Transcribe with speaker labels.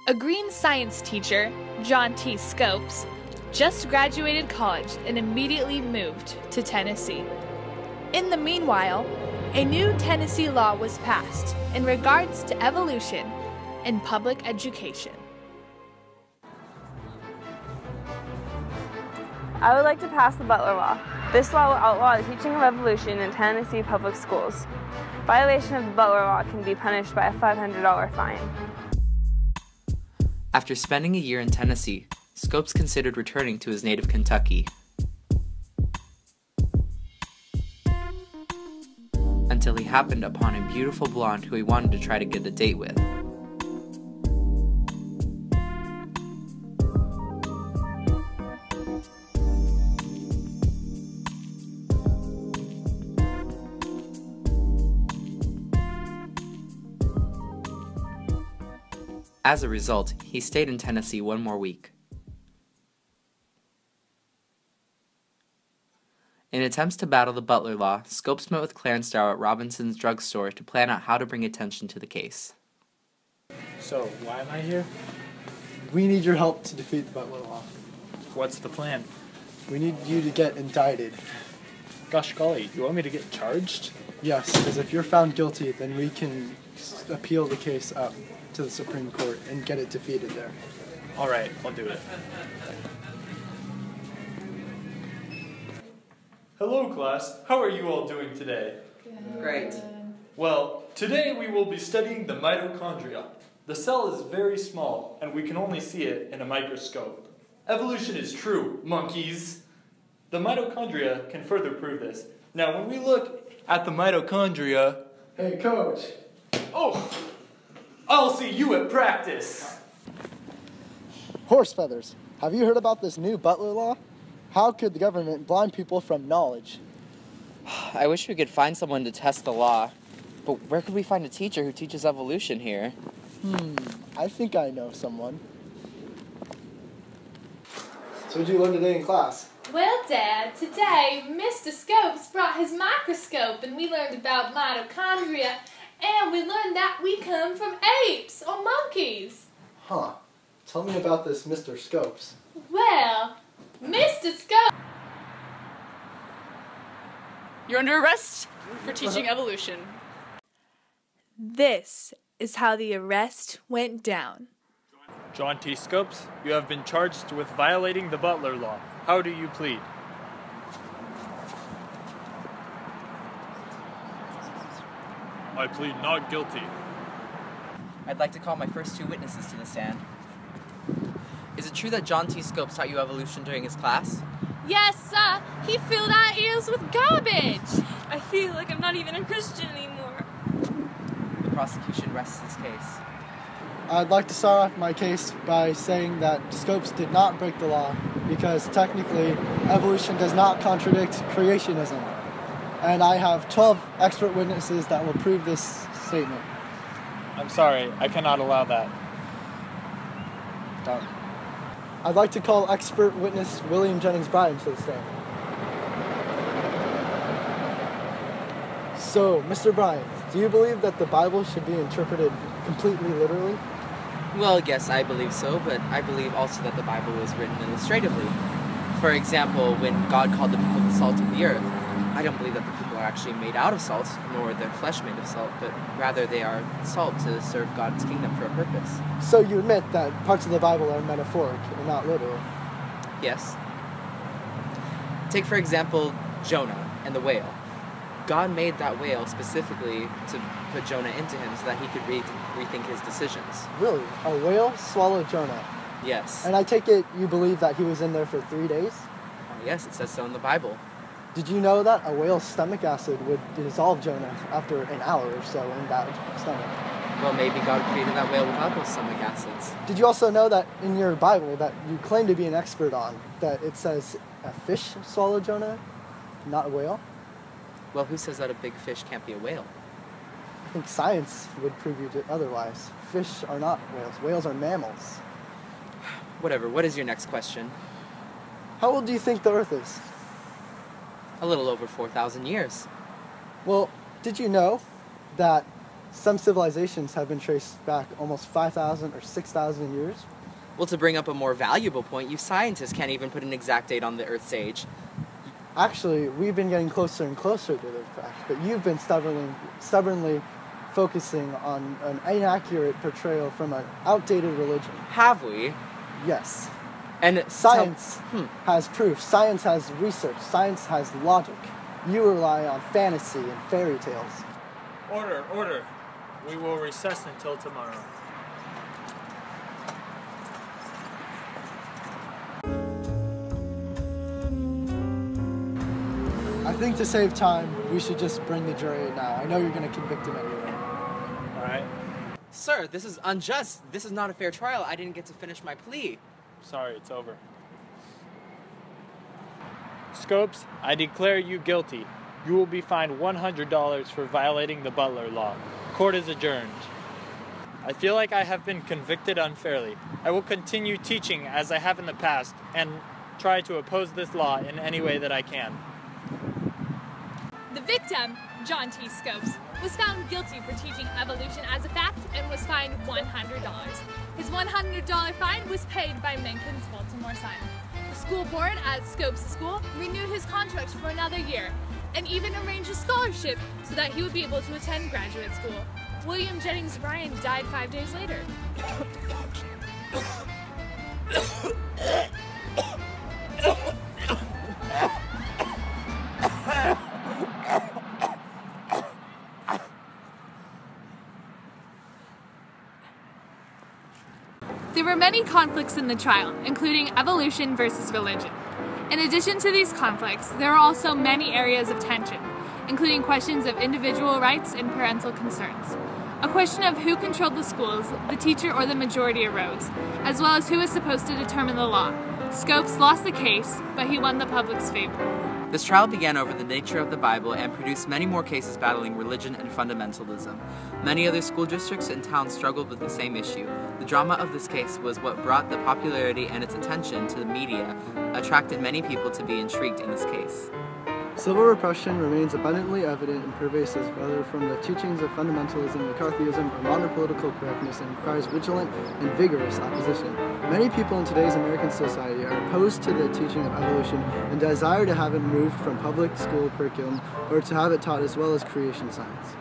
Speaker 1: A green science teacher, John T. Scopes, just graduated college and immediately moved to Tennessee. In the meanwhile, a new Tennessee law was passed in regards to evolution in public education.
Speaker 2: I would like to pass the Butler Law. This law will outlaw the teaching of evolution in Tennessee public schools. Violation of the Butler Law can be punished by a $500 fine.
Speaker 3: After spending a year in Tennessee, Scopes considered returning to his native Kentucky. Until he happened upon a beautiful blonde who he wanted to try to get a date with. As a result, he stayed in Tennessee one more week. In attempts to battle the Butler Law, Scopes met with Clarence Darrow at Robinson's drugstore to plan out how to bring attention to the case.
Speaker 4: So, why am I here?
Speaker 5: We need your help to defeat the Butler Law.
Speaker 4: What's the plan?
Speaker 5: We need you to get indicted.
Speaker 4: Gosh golly, you want me to get charged?
Speaker 5: Yes, because if you're found guilty, then we can appeal the case up to the Supreme Court and get it defeated there.
Speaker 4: Alright, I'll do it.
Speaker 6: Hello class, how are you all doing today?
Speaker 3: Great.
Speaker 6: Well, today we will be studying the mitochondria. The cell is very small, and we can only see it in a microscope. Evolution is true, monkeys. The mitochondria can further prove this. Now, when we look at the mitochondria...
Speaker 5: Hey, Coach!
Speaker 6: Oh! I'll see you at practice!
Speaker 5: Horse feathers. Have you heard about this new Butler Law? How could the government blind people from knowledge?
Speaker 3: I wish we could find someone to test the law, but where could we find a teacher who teaches evolution here?
Speaker 5: I think I know someone. So what did you learn today in class?
Speaker 1: Well, Dad, today Mr. Scopes brought his microscope and we learned about mitochondria, and we learned that we come from apes or monkeys.
Speaker 5: Huh. Tell me about this Mr. Scopes.
Speaker 1: Well, Mr. Scopes...
Speaker 7: You're under arrest for teaching evolution.
Speaker 1: This is how the arrest went down.
Speaker 6: John T. Scopes, you have been charged with violating the Butler Law. How do you plead? I plead not guilty.
Speaker 3: I'd like to call my first two witnesses to the stand. Is it true that John T. Scopes taught you evolution during his class?
Speaker 1: Yes, sir. He filled our ears with garbage.
Speaker 7: I feel like I'm not even a Christian anymore.
Speaker 3: The prosecution rests its case.
Speaker 5: I'd like to start off my case by saying that Scopes did not break the law because technically evolution does not contradict creationism. And I have 12 expert witnesses that will prove this statement.
Speaker 4: I'm sorry, I cannot allow that.
Speaker 5: Done. I'd like to call expert witness William Jennings Bryan to the stand. So, Mr. Bryan, do you believe that the Bible should be interpreted completely literally?
Speaker 3: Well, yes, I believe so, but I believe also that the Bible was written illustratively. For example, when God called the people the salt of the earth, I don't believe that the people are actually made out of salt, nor their flesh made of salt, but rather they are salt to serve God's kingdom for a purpose.
Speaker 5: So you admit that parts of the Bible are metaphoric and not literal?
Speaker 3: Yes. Take, for example, Jonah and the whale. God made that whale specifically to put Jonah into him so that he could rethink his decisions.
Speaker 5: Really? A whale swallowed Jonah?
Speaker 3: Yes.
Speaker 5: And I take it you believe that he was in there for 3 days?
Speaker 3: Yes, it says so in the Bible.
Speaker 5: Did you know that a whale's stomach acid would dissolve Jonah after an hour or so in that stomach?
Speaker 3: Well, maybe God created that whale without those stomach acids.
Speaker 5: Did you also know that in your Bible that you claim to be an expert on, that it says a fish swallowed Jonah, not a whale?
Speaker 3: Well, who says that a big fish can't be a whale?
Speaker 5: I think science would prove you otherwise. Fish are not whales. Whales are mammals.
Speaker 3: Whatever, what is your next question?
Speaker 5: How old do you think the Earth is?
Speaker 3: A little over 4,000 years.
Speaker 5: Well, did you know that Some civilizations have been traced back almost 5,000 or 6,000 years.
Speaker 3: Well, to bring up a more valuable point, you scientists can't even put an exact date on the Earth's age.
Speaker 5: Actually, we've been getting closer and closer to the fact, but you've been stubbornly focusing on an inaccurate portrayal from an outdated religion.
Speaker 3: Have we?
Speaker 5: Yes.
Speaker 3: And
Speaker 5: Science has proof. Science has research. Science has logic. You rely on fantasy and fairy tales.
Speaker 4: Order, order. We will recess until tomorrow.
Speaker 5: I think to save time, we should just bring the jury in now. I know you're going to convict him anyway.
Speaker 4: All right.
Speaker 3: Sir, this is unjust. This is not a fair trial. I didn't get to finish my plea.
Speaker 4: Sorry, it's over. Scopes, I declare you guilty. You will be fined $100 for violating the Butler Law. Court is adjourned. I feel like I have been convicted unfairly. I will continue teaching as I have in the past and try to oppose this law in any way that I can.
Speaker 1: The victim, John T. Scopes, was found guilty for teaching evolution as a fact and was fined $100. His $100 fine was paid by Mencken's Baltimore sign. The school board at Scopes' school renewed his contract for another year and even arranged a scholarship so that he would be able to attend graduate school. William Jennings Bryan died 5 days later. There were many conflicts in the trial, including evolution versus religion. In addition to these conflicts, there are also many areas of tension, including questions of individual rights and parental concerns. A question of who controlled the schools, the teacher or the majority, arose, as well as who was supposed to determine the law. Scopes lost the case, but he won the public's favor.
Speaker 3: This trial began over the nature of the Bible and produced many more cases battling religion and fundamentalism. Many other school districts and towns struggled with the same issue. The drama of this case was what brought the popularity and its attention to the media, attracted many people to be intrigued in this case.
Speaker 5: Civil repression remains abundantly evident and pervasive, whether from the teachings of fundamentalism, McCarthyism, or modern political correctness, and requires vigilant and vigorous opposition. Many people in today's American society are opposed to the teaching of evolution and desire to have it removed from public school curriculum or to have it taught as well as creation science.